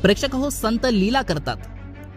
प्रेक्षक हो, संत लीला करतात,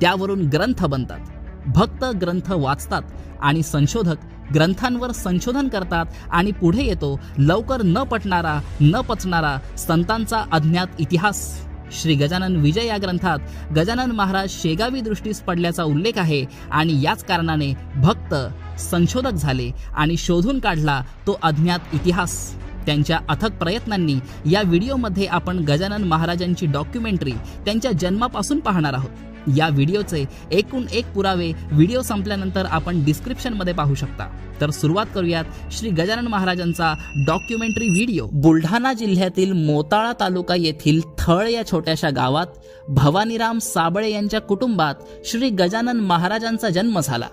त्यावरून ग्रंथ बनतात. भक्त ग्रंथ वाचतात आणि संशोधक ग्रंथांवर संशोधन करतात आणि पुढे येतो लवकर न पटणारा न पचणारा संतांचा अज्ञात इतिहास. श्री गजानन विजय या ग्रंथात गजानन महाराज शेगावी दृष्टीस पडल्याचा उल्लेख आहे आणि याच कारणाने भक्त संशोधक झाले आणि शोधून काढला तो अज्ञात इतिहास. त्यांच्या अथक प्रयत्नांनी या व्हिडिओमध्ये आपण गजानन महाराजांची डॉक्युमेंटरी त्यांच्या जन्मापासून पाहणार आहोत. या व्हिडिओचे एकूण एक पुरावे व्हिडिओ संपल्यानंतर आपण डिस्क्रिप्शनमध्ये पाहू शकता. तर सुरुवात करूयात श्री गजानन महाराजांचा डॉक्युमेंटरी व्हिडिओ. बुलढाणा जिल्ह्यातील मोताळा तालुका येथील थळ या छोट्याशा गावात भवानीराम साबळे यांच्या कुटुंबात श्री गजानन महाराजांचा जन्म झाला.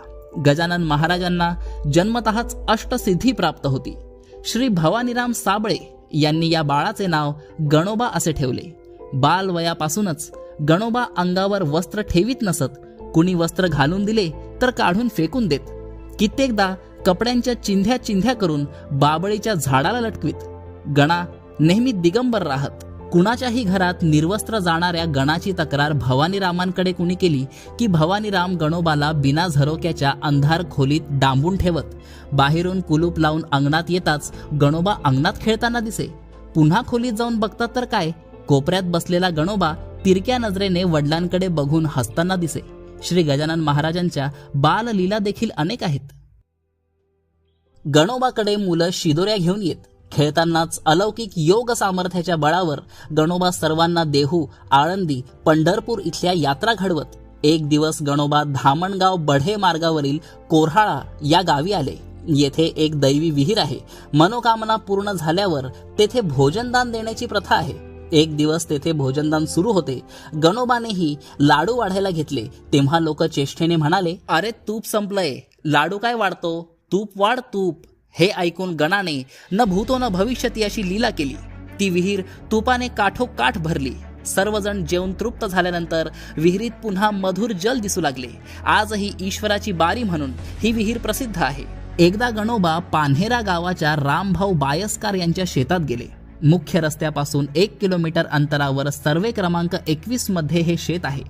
गजानन महाराजांना जन्मतःच अष्टसिद्धी प्राप्त होती. श्री भवानीराम साबळे यांनी या बाळाचे नाव गणोबा असे ठेवले. बालवयापासूनच गणोबा अंगावर वस्त्र ठेवीत नसत. कुणी वस्त्र घालून दिले तर काढून फेकून देत. कित्येकदा कपड्यांच्या चिंध्या करून बाबळीच्या झाडाला लटकवीत. गणा नेहमी दिगंबर राहत. कुणाच्याही घरात निर्वस्त्र जाणाऱ्या गणाची तक्रार भवानीरामांकडे कुणी केली की भवानीराम गणोबाला बिना झरोक्याच्या अंधार खोलीत डांबून ठेवत. बाहेरून कुलूप लावून अंगणात येताच गणोबा अंगणात खेळताना दिसे. पुन्हा खोलीत जाऊन बघतात तर काय, कोपऱ्यात बसलेला गणोबा तिरक्या नजरेने वडिलांकडे बघून हसताना दिसे. श्री गजानन महाराजांच्या बाललीला देखील अनेक आहेत. गणोबाकडे मुलं शिदोऱ्या घेऊन येत. खेळतानाच अलौकिक योग सामर्थ्याच्या बळावर गणोबा सर्वांना देहू, आळंदी, पंढरपूर इथल्या यात्रा घडवत. एक दिवस गणोबा धामणगाव बढे मार्गावरील कोऱ्हाळा या गावी आले. येथे एक दैवी विहीर आहे. मनोकामना पूर्ण झाल्यावर तेथे भोजनदान देण्याची प्रथा आहे. एक दिवस तेथे भोजनदान सुरू होते. गणोबानेही लाडू वाढायला घेतले तेव्हा लोक चेष्टेने म्हणाले, अरे तूप संपलंय, लाडू काय वाढतो, तूप वाढ तूप. हे ऐकून गणाने न भूतो न भविष्यती अशी लीला केली. ती विहीर तुपाने काठोकाठ भरली. सर्वजण जेवून तृप्त झाल्यानंतर विहिरीत पुन्हा मधुर जल दिसू लागले. आजही ईश्वराची बारी म्हणून ही विहीर प्रसिद्ध आहे. एकदा गणोबा पान्हेरा गावाच्या रामभाऊ बायस्कार यांच्या शेतात गेले. मुख्य रस्त्यापासून 1 किलोमीटर अंतरावर सर्वे क्रमांक 21 मध्ये हे शेत आहे.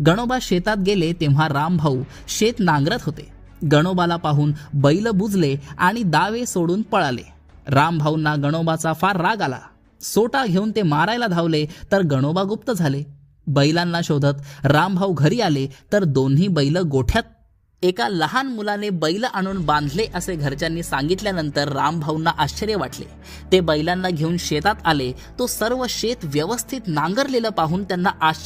गणोबा शेतात गेले तेव्हा रामभाऊ शेत नांगरत होते. गणोबाला पाहून बैल बुजले आणि दावे सोडून पळाले. रामभाऊंना गणोबाचा फार राग आला. सोटा घेऊन ते मारायला धावले तर गणोबा गुप्त झाले. बैलांना शोधत रामभाऊ घरी आले तर दोन्ही बैल गोठ्यात. एका लहान मुलाने बैल आणून बांधले असे घरच्यांनी सांगितल्यानंतर रामभाऊंना आश्चर्य वाटले. ते बैलांना घेऊन शेतात आले. तो सर्व शेत व्यवस्थित नांगरलेलं पाहून त्यांना आश्चर्य